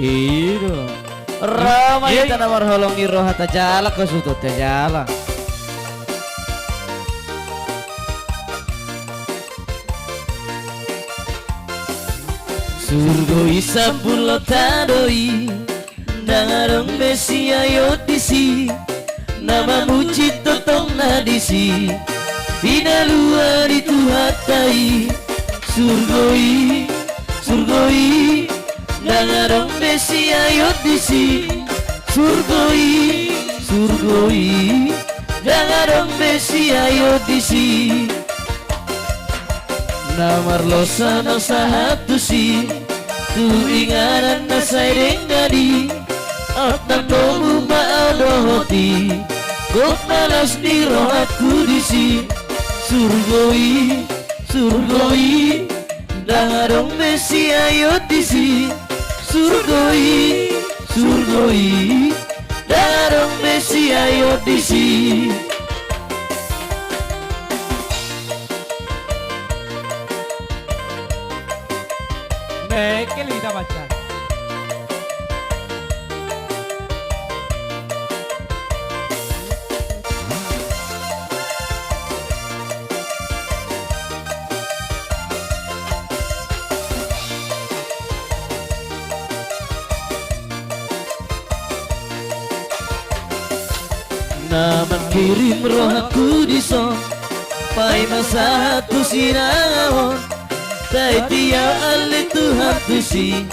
Iyo. Rama kita namar holongi roha tajala ke sutut tajala. Surgoi sapulo tadoi dangarong besi ayo disi nama muci totong nadisi pinalua dituhatai surgoi surgoi dangarong besi ayo disi surgoi surgoi dangarong besi ayo disi namar losa no sahatu si tu ingaran na saireng gadi at natomu maadohoti kok nalas di rohatku disi surgoi surgoi dangarong besi ayo disi surgoi surgoi dangarong besi ayo disi. ¿Qué le kita baca? Naman kirim roh aku di son pai masa tu sinahon tai tia ale tu hatusi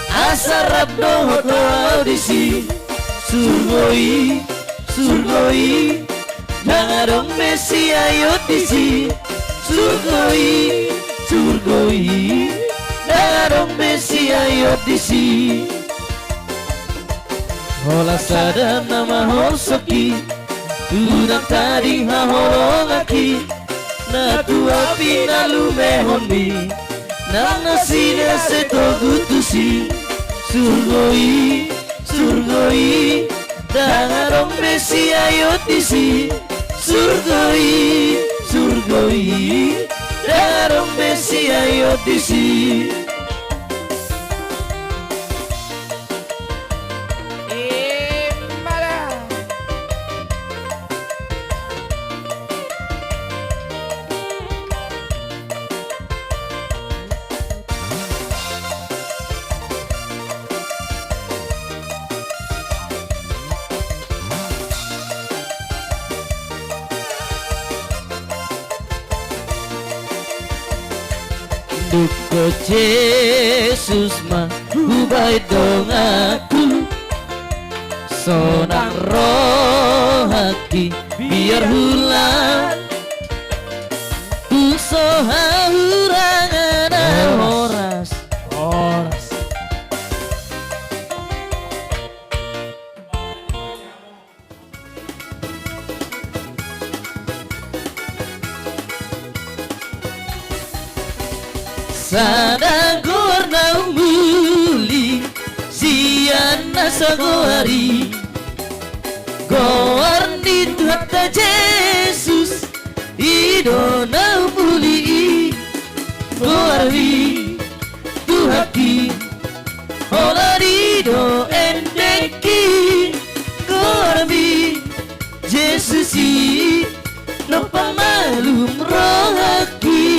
asarap dohot lo audisi surgoi surgoi dangarong besi ayo disi surgoi surgoi dangarong besi ayo disi hola sada nama hosoki tudang tadi hahorong aki na tua pina lumehoni na nasina se togutusi surgoi surgoi dangarong besi ayo disi surgoi surgoi dangarong besi ayo disi. Duko Yesus mah ubay dong aku sonang roh hati biar hulang usaha hurangan horas horas sadang gorna muli sian nasa goari goar di hata Jesus idona muli goari tuhaki olarido endeki goarmi Jesus no pamalum rohaki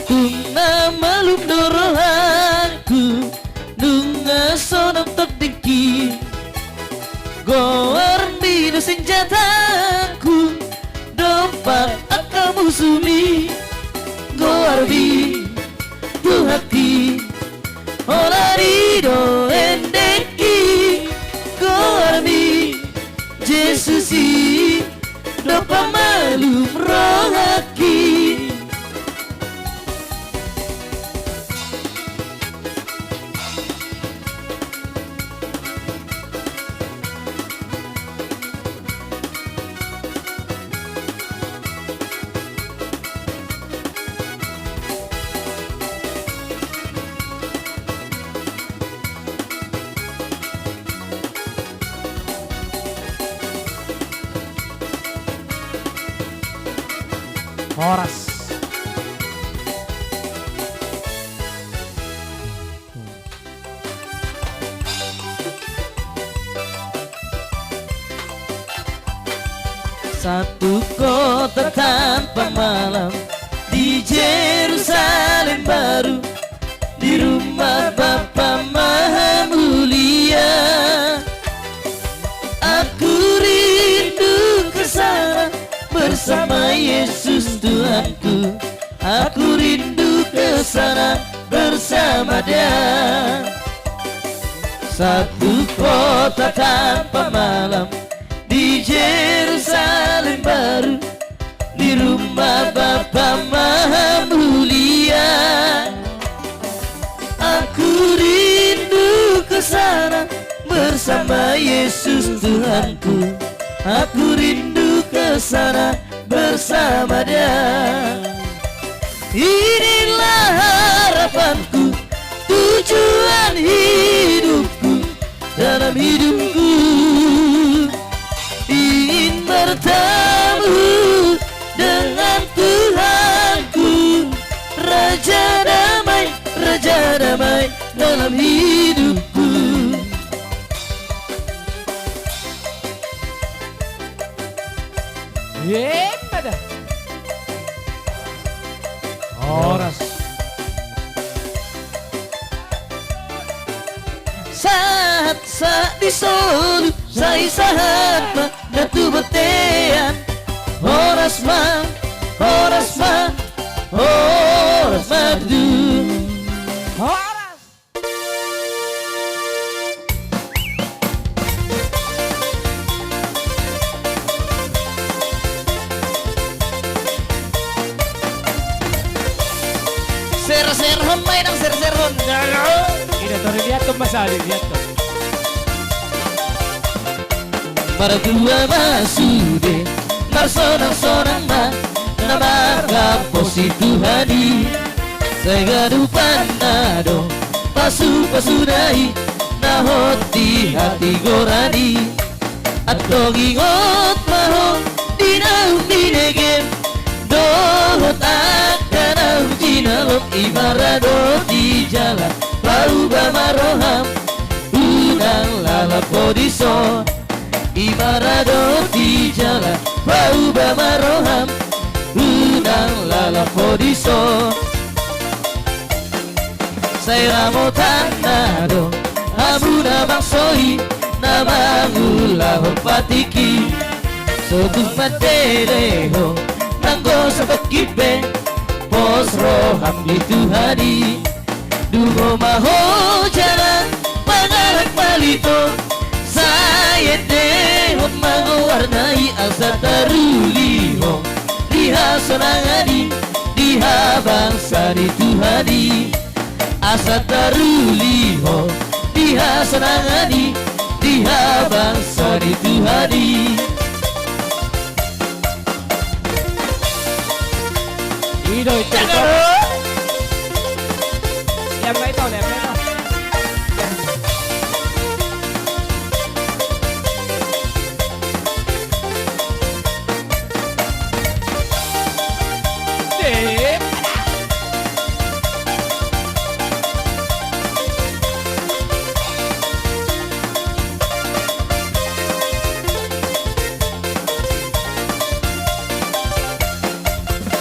Tungna malum dorohanku Nunga sonam terdengki Goar minu senjataku Dompak akamu sumi Goar bi tuhaki Olarido endeki Goar mi Jesusi Dompak malum rohaki Horas. Satu kota tanpa malam di Yerusalem baru, di rumah Bapa Maha Mulia. Aku rindu ke sana bersama Yesus Tuhanku. Aku rindu ke sana bersama Dia. Satu kota tanpa malam di Yerusalem baru, di rumah Bapa Maha Mulia. Aku rindu ke sana bersama Yesus Tuhanku. Aku rindu ke sana bersama Dia. Inilah harapanku, tujuan hidupku dalam hidupku. Ingin bertemu dengan Tuhanku, Raja damai dalam hidupku. Pada Horas Saat di solu sai sahat ma datu betean. Horas ma du. Horas Ser-serhon main ang ser-serhon. Ina to lihat tuh masali lihat tuh. Berdua masude Marsonang-sonang ma Namaka posi Tuhani Segadu panado Pasu-pasudai Nahoti hati gorani Atau gingot maho Dinaum dinegem Dohot akanau jinalok Ibarado di jalan Lauba maroham Udang lalapo di son Ibarado di jalan Lauba maroham Udang lalapo di son Saya ramo tanado Amuna bangsoi Namangulahon patiki Sotung matereho Nanggo sa pagkipe Pos roham di Tuhani Dungo maho jalan Pangarak malito Saya dehon mengwarnai asa teruliho Diha sonangani Diha bangsa di Tuhani Asa teruliho Diha sonangani Diha bangsa di Tuhani. Ido itu Lem itu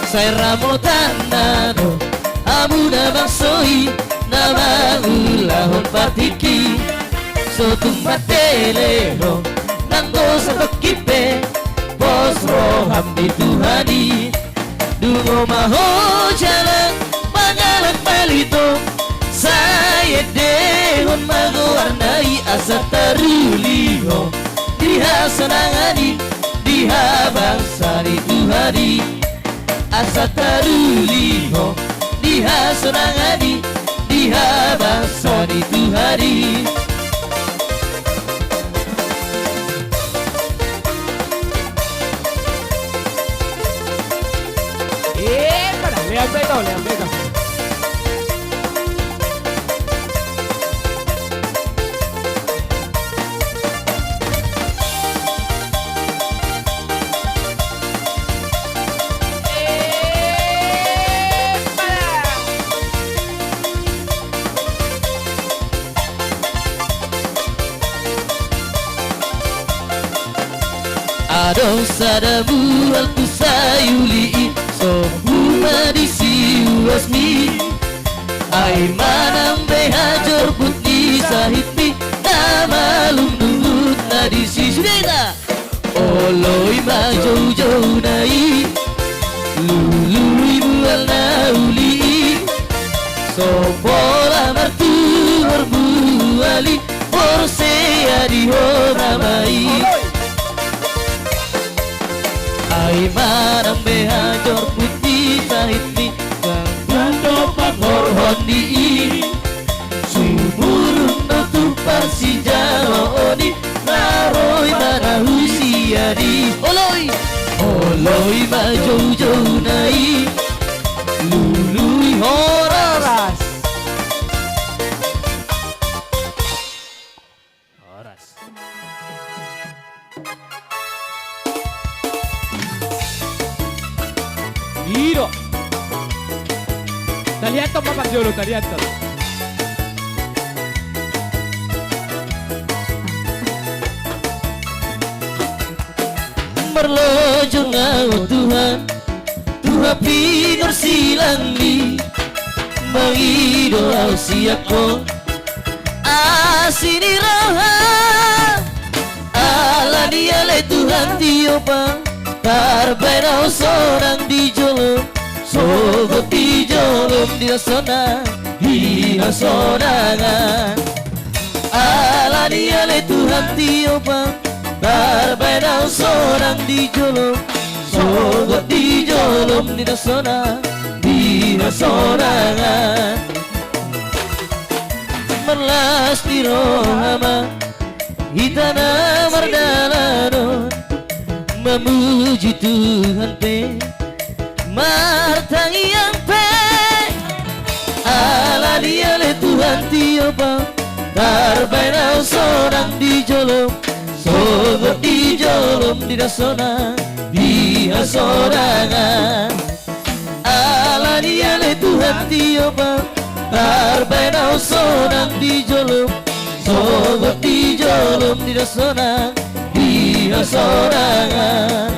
Saya ramo tanado Amuna bangsoi Namangulahon patiki Sotung mateleho Nanggo sa pagkipe Pos roham di Tuhani Dungo maho jalan Pangalang palito Saya dehon mengwarnai asa teruliho Diha senangani Diha bangsa di Tuhani Asa teruliho Diha sonangani Diha bangsa di Tuhani. Pada lihat itu sada bual tu sayuli so huma di siwasmi ai manam behajor putni sahitmi nama lum nulut na di si sudena oloi ma jauh-jauh nai lului bual na uli so pola martu berbuali forse di horamai ai manam behajor putih sahitmi kando pamor hondi sumurun tu parsijalo naroi mana husiadi oloi ma jauh-jauh nai lului horas Iro. Taliato Papa Jolo, taliato. Berlojo ngau Tuhan Tuhan pinur silang di Mengido au siako Asini roha Ala dia le Tuhan tiopa Tarbainau sorang di jolom Sogot di jolom dia sona Hina sonangan Ala dia le Tuhan tiopa Tarbainau sorang di jolom Sogot di jolom dia sona Hina sonangan Merlas di rohama Hitana mardalanon memuji Tuhan pe martangi yang pe ala dia le Tuhan tiopa tarbainau sorang di jolom sogot di jolom di dasona dia sorangan ala dia le Tuhan tiopa tarbainau sorang di jolom sogot di jolom di dasona dia sorangan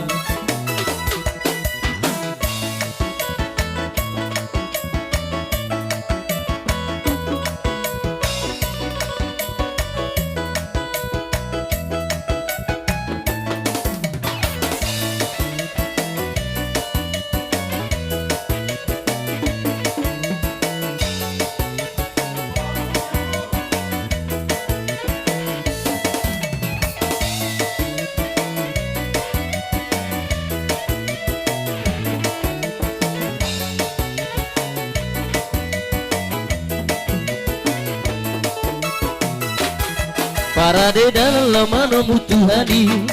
Parade dalam manomu Tuhani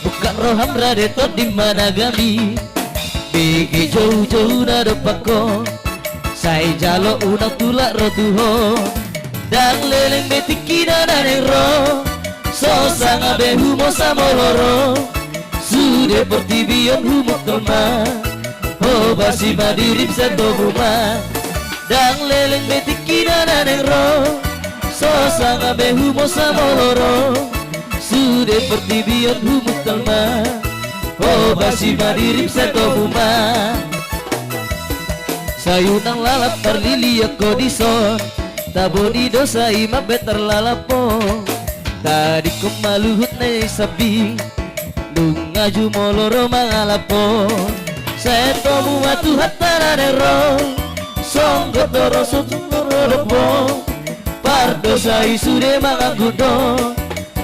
bukan roham radetot di mana gami bege jauh-jauh nado pako sai jalo unang tulak rotuho dan leleng betiki dana nero so sanga behu mosa moloro sude portibion humuk tolma ho basi badirip sento buma dan leleng betiki dana nero so sanga behu mosa moloro sude pertibion humuk talma oh basi madirip sento buma sayunang lalap terlili ako dison tabo di dosa ima beter lalapo tadi kemaluhut na sabi lungaju moloro mangalapo sento buma tuhat taranero songgot doro sotoro pardo sai sude mangagudo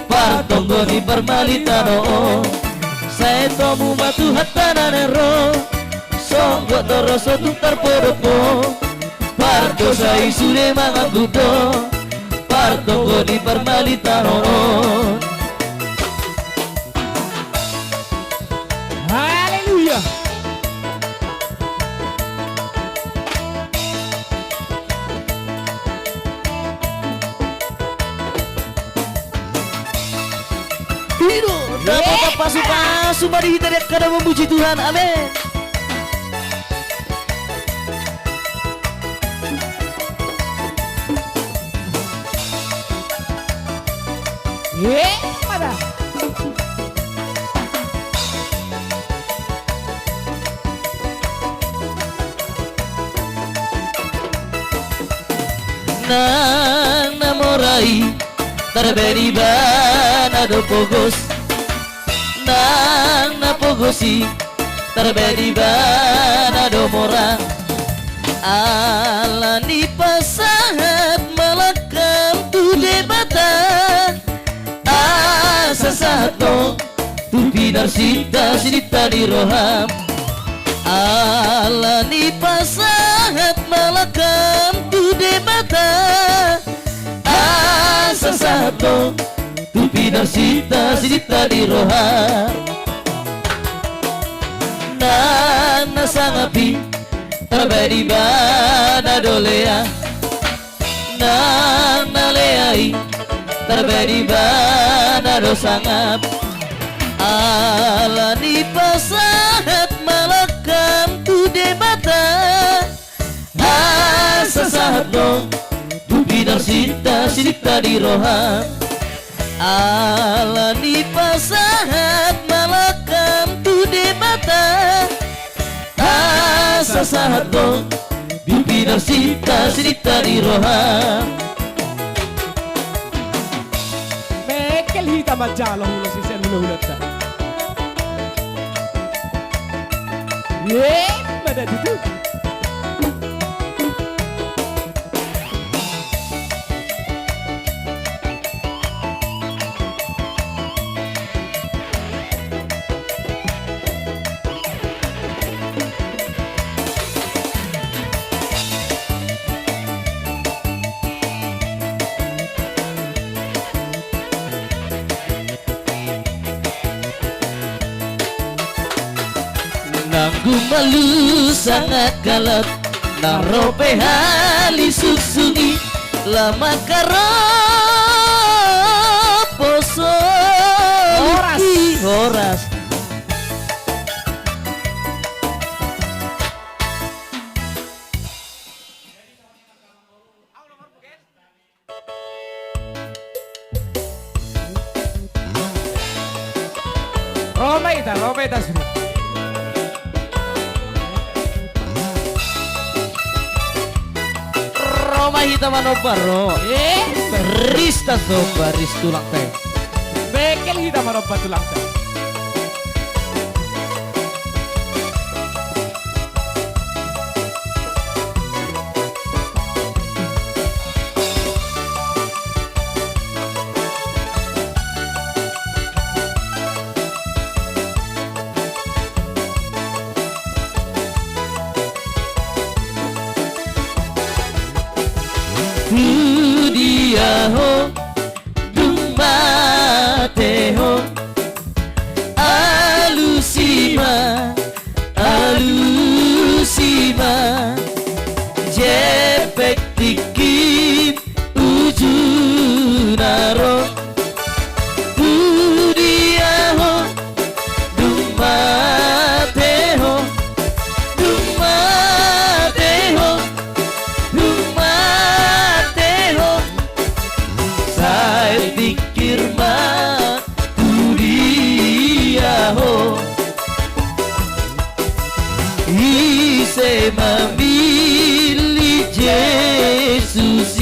partonggo di permalitano saya tomu matu hatana nero songgo toro sotuntar podopo pardo sai sude mangagudo partonggo di permalitano Haleluya. Dapat pasu-pasu mari kita lihat kada memuji Tuhan, amin. Mana? nang namorai tarberi bana do pogos nang napogosi tarberi bana do mora ala ni pasahat malakam tu debata asa sato tu pinar sita sinita di roham ala ni pasahat malakam tu debata asa sato tu pinar sita sinita di roham na nasangapi tabari bana dolea na naleai tabari bana do sangap ala ni pasahat malakam tu debata asa sahato tu pinar sinta sinita di roham ala ni pasahat malakam tu debata asa sahato tu pinar sinta sinita di roham Mekel hita majalo hulo si sen hulo ta. Mana itu? Nanggu malu sangat galak narope hali susungi lama karo poso horas Roma ita sudah. Roma hita manoparo Rista sopa ristulang teh Mekel hita maroba tulang ta. Tu dia ho Dumate ho Alusima Alusima Jepek dikit Ujunaro Tu dia ho Dumate ho Dumate ho saya pikir mah tu dia ho ise memilih Yesus